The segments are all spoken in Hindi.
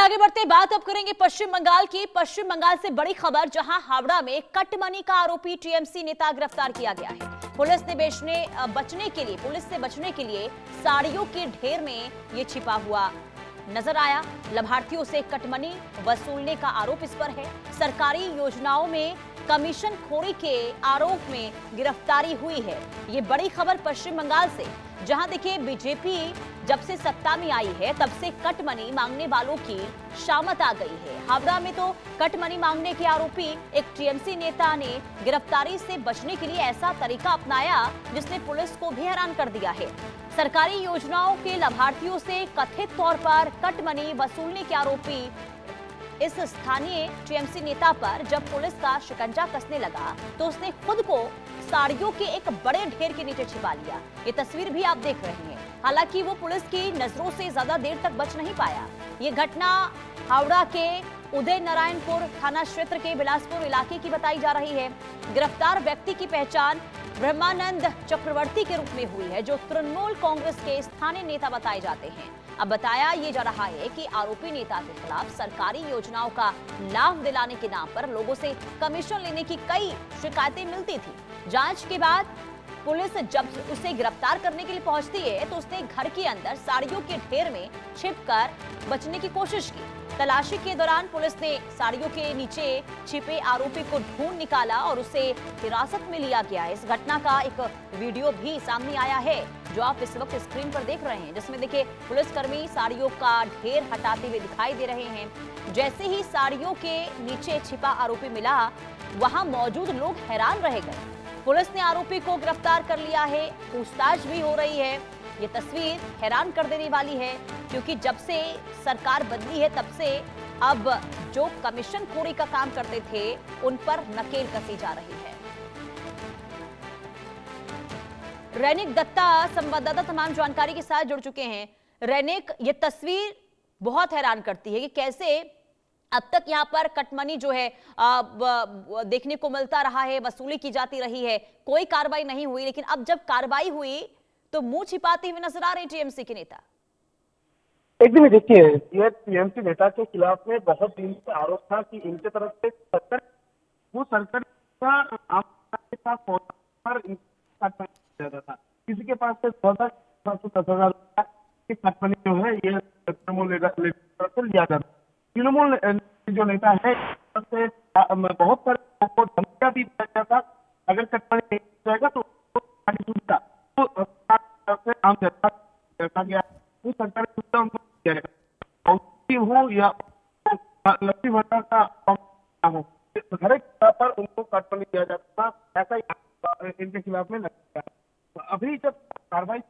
आगे बढ़ते बात अब करेंगे पश्चिम बंगाल की। पश्चिम बंगाल से बड़ी खबर, जहां हावड़ा में कट मनी का आरोपी टीएमसी नेता गिरफ्तार किया गया है। पुलिस से बचने के लिए साड़ियों के ढेर में ये छिपा हुआ नजर आया। लाभार्थियों से कटमनी वसूलने का आरोप इस पर है। सरकारी योजनाओं में कमीशन खोरी के आरोप में गिरफ्तारी हुई है। ये बड़ी खबर पश्चिम बंगाल से, जहां देखिए बीजेपी जब से सत्ता में आई है तब से कट मनी मांगने वालों की शामत आ गई है। हावड़ा में तो कट मनी मांगने के आरोपी एक टीएमसी नेता ने गिरफ्तारी से बचने के लिए ऐसा तरीका अपनाया जिसने पुलिस को भी हैरान कर दिया है। सरकारी योजनाओं के लाभार्थियों से कथित तौर पर कट मनी वसूलने के आरोपी इस स्थानीय टीएमसी नेता पर जब पुलिस का शिकंजा कसने लगा तो उसने खुद को साड़ियों के एक बड़े ढेर के नीचे छिपा लिया। ये तस्वीर भी आप देख रहे हैं। हालांकि वो पुलिस की नजरों से ज्यादा देर तक बच नहीं पाया। ये घटना हावड़ा के उदय नारायणपुर थाना क्षेत्र के बिलासपुर इलाके की बताई जा रही है। गिरफ्तार व्यक्ति की पहचान ब्रह्मानंद चक्रवर्ती के रूप में हुई है, जो तृणमूल कांग्रेस के स्थानीय नेता बताए जाते हैं। अब बताया ये जा रहा है कि आरोपी नेता के खिलाफ सरकारी योजनाओं का लाभ दिलाने के नाम पर लोगों से कमीशन लेने की कई शिकायतें मिलती थी। जांच के बाद पुलिस जब उसे गिरफ्तार करने के लिए पहुंचती है तो उसने घर के अंदर साड़ियों के ढेर में छिपकर बचने की कोशिश की। तलाशी के दौरान पुलिस ने साड़ियों के नीचे छिपे आरोपी को ढूंढ निकाला और उसे हिरासत में लिया गया। इस घटना का एक वीडियो भी सामने आया है जो आप इस वक्त स्क्रीन पर देख रहे हैं, जिसमें देखिए पुलिसकर्मी साड़ियों का ढेर हटाते हुए दिखाई दे रहे हैं। जैसे ही साड़ियों के नीचे छिपा आरोपी मिला, वहां मौजूद लोग हैरान रह गए। पुलिस ने आरोपी को गिरफ्तार कर लिया है, पूछताछ भी हो रही है। ये तस्वीर हैरान कर देने वाली है, क्योंकि जब से सरकार बदली है तब से अब जो कमीशन खोरी का काम करते थे उन पर नकेल कसी जा रही है। रैनिक दत्ता संवाददाता तमाम जानकारी के साथ जुड़ चुके हैं। रैनिक, ये तस्वीर बहुत हैरान करती है कि कैसे अब तक यहाँ पर कटमनी जो है देखने को मिलता रहा है, वसूली की जाती रही है, कोई कार्रवाई नहीं हुई, लेकिन अब जब कार्रवाई हुई तो मुंह छिपाते हुए नजर आ रहे टीएमसी के नेता। एकदम देखिए, ये टीएमसी नेता के खिलाफ में बहुत दिन से आरोप था कि इनके तरफ से सरकार का आम के साथ पर था। किसी के पास से 10,000 की कटमनी जो है ये तृणमूल लीडर से लिया जाता। तृणमूल जो नेता है से बहुत सारे को धमकियां भी दिया जाता, अगर कटमनी नहीं जाएगा तो आम जनता रखा गया। वो सरकारी हो या लक्ष्मी भंडार का हो, हर एक पर उनको कटमनी दिया जाता था। ऐसा ही इनके खिलाफ में लगता है। अभी जब कार्रवाई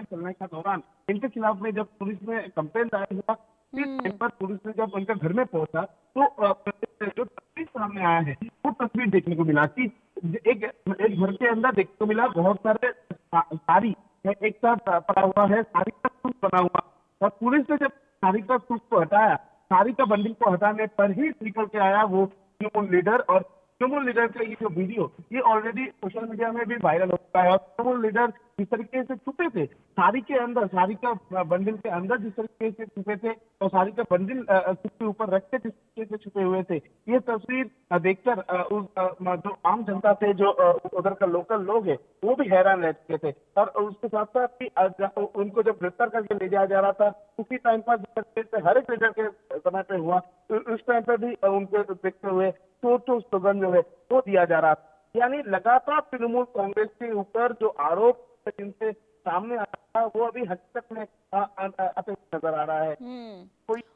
चलने के दौरान इनके खिलाफ में जब पुलिस में कंप्लेन दायर हुआ, पर पुलिस ने जब उनके घर में पहुंचा तो जो तस्वीर सामने आया है वो तस्वीर देखने को मिला कि एक घर के अंदर देखने को मिला बहुत सारे साड़ी एक साथ पड़ा हुआ है, साड़ी का सूट बना हुआ। और पुलिस ने जब साड़ी का सूट को हटाया, साड़ी का बंडल को हटाने पर ही निकल के आया वो तृणमूल लीडर। और तृणमूल लीडर का ये जो वीडियो ये ऑलरेडी सोशल मीडिया में भी वायरल हो चुका है। और तृणमूल लीडर जिस तरीके से छुपे थे साड़ी के अंदर, साड़ी का बंडल के अंदर जिस तरीके से छुपे थे और साड़ी का बंडल के ऊपर रख के जिस तरीके से छुपे हुए थे, ये तस्वीर देखकर जो आम जनता थे, जो उधर का लोकल लोग है, वो भी हैरान रह चुके थे। और उसके साथ साथ उनको जब गिरफ्तार करके ले जाया जा रहा था उसी टाइम पर हर एक लीडर के समय पे हुआ, उस टाइम पर भी उनको देखते हुए तो स्लोगन जो है वो दिया जा रहा था। यानी लगातार तृणमूल कांग्रेस के ऊपर जो आरोप जिनसे सामने आ रहा है वो अभी हकीकत में आते नजर आ रहा है।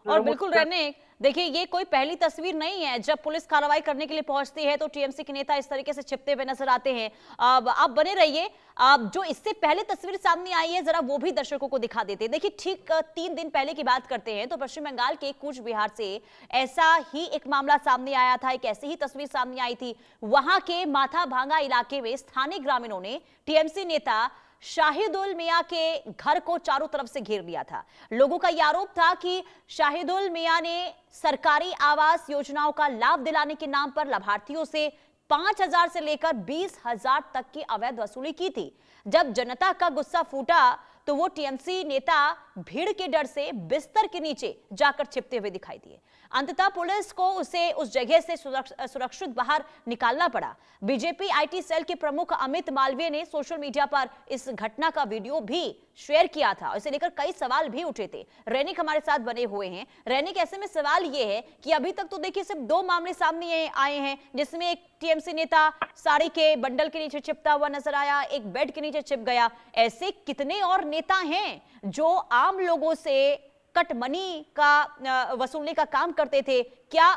और बिल्कुल रहने देखिए, ये कोई पहली तस्वीर नहीं है। जब पुलिस कार्रवाई करने के लिए पहुंचती है तो टीएमसी के नेता इस तरीके से छिपते हुए नजर आते हैं। आप बने रहिए, जो इससे पहले तस्वीर सामने आई है जरा वो भी दर्शकों को दिखा देते हैं। देखिए, ठीक 3 दिन पहले की बात करते हैं तो पश्चिम बंगाल के कूच बिहार से ऐसा ही एक मामला सामने आया था, एक ऐसी ही तस्वीर सामने आई थी। वहां के माथा भांगा इलाके में स्थानीय ग्रामीणों ने टीएमसी नेता शाहिदुल मियां के घर को चारों तरफ से घेर लिया था। लोगों का यह आरोप था कि शाहिदुल मियां ने सरकारी आवास योजनाओं का लाभ दिलाने के नाम पर लाभार्थियों से 5,000 से लेकर 20,000 तक की अवैध वसूली की थी। जब जनता का गुस्सा फूटा तो वो टीएमसी नेता भीड़ के डर से बिस्तर के नीचे जाकर छिपते हुए दिखाई दिए। अंततः पुलिस को उसे उस जगह से सुरक्षित बाहर निकालना पड़ा। बीजेपी आईटी सेल के प्रमुख अमित मालवीय ने सोशल मीडिया पर इस घटना का वीडियो भी शेयर किया था। इसे लेकर कई सवाल भी उठे थे। रैनिक हमारे साथ बने हुए हैं। रैनिक, ऐसे में सवाल ये है कि अभी तक तो देखिए सिर्फ 2 मामले सामने आए हैं, जिसमें एक टीएमसी नेता साड़ी के बंडल के नीचे छिपता हुआ नजर आया, एक बेड के नीचे छिप गया। ऐसे कितने और नेता हैं जो आम लोगों से कट मनी का वसूलने का काम करते थे? क्या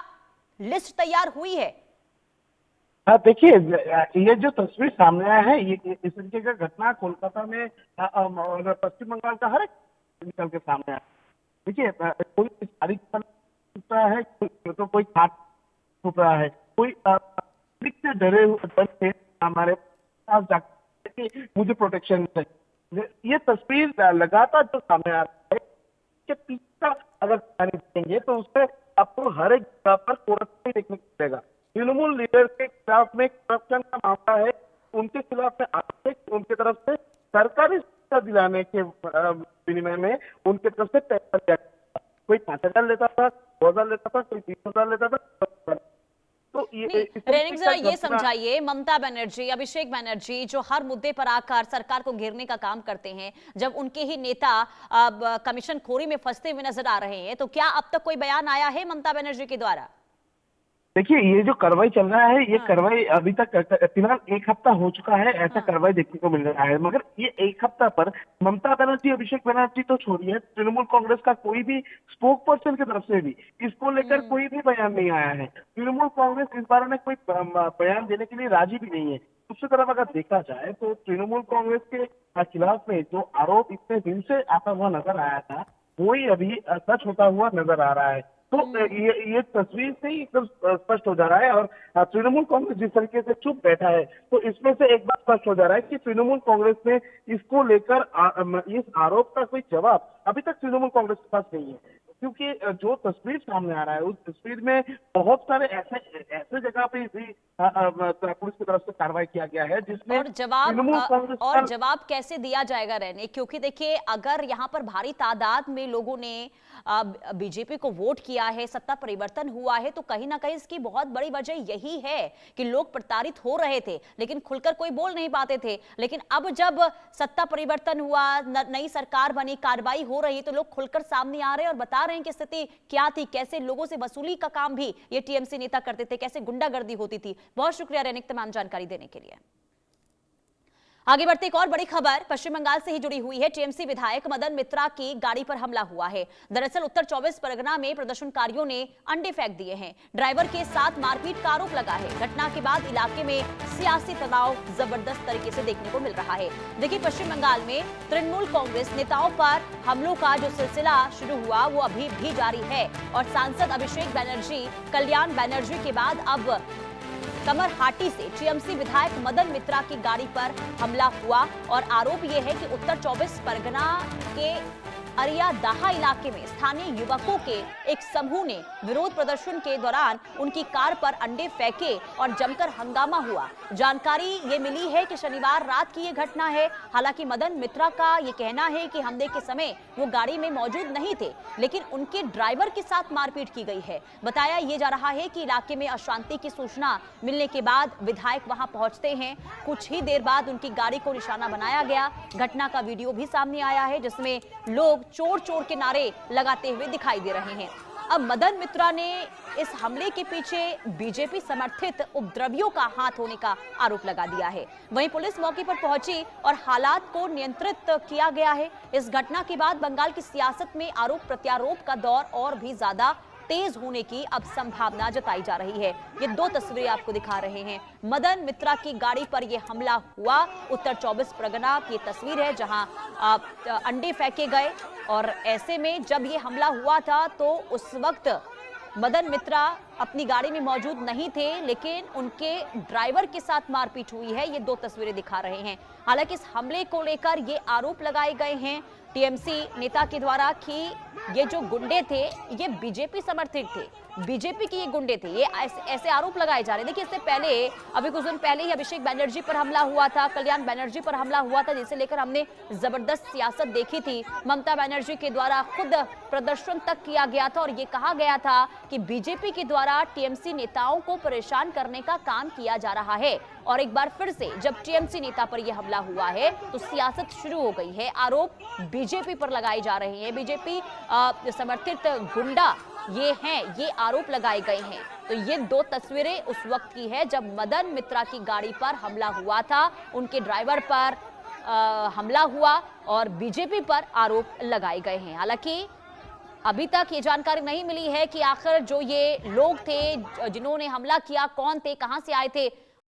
लिस्ट तैयार हुई है? देखिए, ये जो तस्वीर सामने आया है, ये इस तरीके का घटना कोलकाता में और पश्चिम बंगाल का हर एक निकल के सामने आया। देखिए, कोई साड़ी छुप रहा है, तो कोई खाट छुप रहा है, कोई से डरे हुए हमारे पास जाकर कि मुझे प्रोटेक्शन चाहिए। ये तस्वीर लगातार जो सामने आ रहा है कि पीछे अगर देंगे तो उससे आपको हर एक जगह पर करप्शन देखने को मिलेगा। तृणमूल लीडर के खिलाफ में करप्शन का मामला है, उनके खिलाफ में उनकी तरफ से सरकारी शिक्षा दिलाने के विनिमय में उनके तरफ से पैसा दिया। कोई 5,000 लेता था, 2,000 लेता था, कोई 30,000 लेता था। तो रैनिक, जरा ये समझाइए, ममता बनर्जी, अभिषेक बनर्जी जो हर मुद्दे पर आकर सरकार को घेरने का काम करते हैं, जब उनके ही नेता कमीशन खोरी में फंसते हुए नजर आ रहे हैं, तो क्या अब तक कोई बयान आया है ममता बनर्जी के द्वारा? देखिए, ये जो कार्रवाई चल रहा है, ये कार्रवाई अभी तक फिलहाल 1 हफ्ता हो चुका है, ऐसा कार्रवाई देखने को मिल रहा है। मगर ये 1 हफ्ता पर ममता बनर्जी, अभिषेक बनर्जी तो छोड़िए, तृणमूल कांग्रेस का कोई भी स्पोक पर्सन की तरफ से भी इसको लेकर कोई भी बयान नहीं आया है। तृणमूल कांग्रेस इस बारे में कोई बयान देने के लिए राजी भी नहीं है। दूसरी तरफ अगर देखा जाए तो तृणमूल कांग्रेस के खिलाफ में जो आरोप इतने दिन से आता हुआ नजर आया था, वही अभी सच होता हुआ नजर आ रहा है। तो ये तस्वीर से ही एकदम स्पष्ट हो जा रहा है। और तृणमूल कांग्रेस जिस तरीके से चुप बैठा है, तो इसमें से एक बात स्पष्ट हो जा रहा है कि तृणमूल कांग्रेस ने इसको लेकर इस आरोप का कोई जवाब अभी तक तृणमूल कांग्रेस के पास नहीं है। क्योंकि जो तस्वीर सामने आ रहा है, उस तस्वीर में बहुत सारे ऐसे जगह पे भी पुलिस की तरफ से कार्रवाई किया गया है जिसमें और जवाब कैसे दिया जाएगा रहने? क्योंकि देखिए, अगर यहाँ पर भारी तादाद में लोगों ने बीजेपी को वोट किया है, सत्ता परिवर्तन हुआ है, तो कहीं ना कहीं इसकी बहुत बड़ी वजह यही है कि लोग प्रताड़ित हो रहे थे लेकिन खुलकर कोई बोल नहीं पाते थे। लेकिन अब जब सत्ता परिवर्तन हुआ, नई सरकार बनी, कार्रवाई हो रही, तो लोग खुलकर सामने आ रहे हैं और बता रहे हैं कि स्थिति क्या थी, कैसे लोगों से वसूली का काम भी ये टीएमसी नेता करते थे, कैसे गुंडागर्दी होती थी। बहुत शुक्रिया रैनिक तमाम जानकारी देने के लिए। आगे बढ़ते एक और बड़ी खबर पश्चिम बंगाल से ही जुड़ी हुई है। टीएमसी विधायक मदन मित्रा की गाड़ी पर हमला हुआ है। दरअसल उत्तर 24 परगना में प्रदर्शनकारियों ने अंडे फेंक दिए हैं। ड्राइवर के साथ मारपीट का आरोप लगा है। घटना के बाद इलाके में सियासी तनाव जबरदस्त तरीके से देखने को मिल रहा है। देखिए, पश्चिम बंगाल में तृणमूल कांग्रेस नेताओं पर हमलों का जो सिलसिला शुरू हुआ वो अभी भी जारी है और सांसद अभिषेक बनर्जी, कल्याण बनर्जी के बाद अब कमरहाटी से टीएमसी विधायक मदन मित्रा की गाड़ी पर हमला हुआ और आरोप यह है कि उत्तर 24 परगना के अरियादाहा इलाके में स्थानीय युवकों के एक समूह ने विरोध प्रदर्शन के दौरान उनकी कार पर अंडे फेंके और जमकर हंगामा हुआ। जानकारी ये मिली है कि शनिवार रात की ये घटना है। हालांकि मदन मित्रा का ये कहना है कि हमले के समय वो गाड़ी में मौजूद नहीं थे, लेकिन उनके ड्राइवर के साथ मारपीट की गई है। बताया ये जा रहा है कि इलाके में अशांति की सूचना मिलने के बाद विधायक वहां पहुंचते हैं। कुछ ही देर बाद उनकी गाड़ी को निशाना बनाया गया। घटना का वीडियो भी सामने आया है जिसमें लोग चोर चोर के नारे लगाते हुए दिखाई दे रहे हैं। अब मदन मित्रा ने इस हमले के पीछे बीजेपी समर्थित उपद्रवियों का हाथ होने का आरोप लगा दिया है। वहीं पुलिस मौके पर पहुंची और हालात को नियंत्रित किया गया है। इस घटना के बाद बंगाल की सियासत में आरोप प्रत्यारोप का दौर और भी ज्यादा तेज होने की अब संभावना जताई जा रही है। ये 2 तस्वीरें आपको दिखा रहे हैं। मदन मित्रा की गाड़ी पर यह हमला हुआ उत्तर 24 परगना की तस्वीर है जहां अंडे फेंके गए और ऐसे में जब ये हमला हुआ था तो उस वक्त मदन मित्रा अपनी गाड़ी में मौजूद नहीं थे, लेकिन उनके ड्राइवर के साथ मारपीट हुई है। ये 2 तस्वीरें दिखा रहे हैं। हालांकि इस हमले को लेकर ये आरोप लगाए गए हैं टीएमसी नेता के द्वारा कि ये जो गुंडे थे ये बीजेपी समर्थित थे, बीजेपी के ये गुंडे थे। ये ऐसे आरोप लगाए जा रहे हैं। देखिए, इससे पहले अभी कुछ दिन पहले ही अभिषेक बनर्जी पर हमला हुआ था, कल्याण बनर्जी पर हमला हुआ था, जिसे लेकर हमने जबरदस्त सियासत देखी थी। ममता बनर्जी के द्वारा खुद प्रदर्शन तक किया गया था और ये कहा गया था कि बीजेपी के द्वारा टीएमसी नेताओं को परेशान करने का काम किया जा रहा है। और एक बार फिर से जब टीएमसी नेता पर यह हमला हुआ है तो सियासत शुरू हो गई है। आरोप बीजेपी पर लगाए जा रहे हैं, बीजेपी समर्थित गुंडा ये हैं, ये आरोप लगाए गए हैं। तो ये 2 तस्वीरें उस वक्त की है जब मदन मित्रा की गाड़ी पर हमला हुआ था, उनके ड्राइवर पर हमला हुआ और बीजेपी पर आरोप लगाए गए हैं। हालांकि अभी तक ये जानकारी नहीं मिली है कि आखिर जो ये लोग थे जिन्होंने हमला किया कौन थे, कहां से आए थे।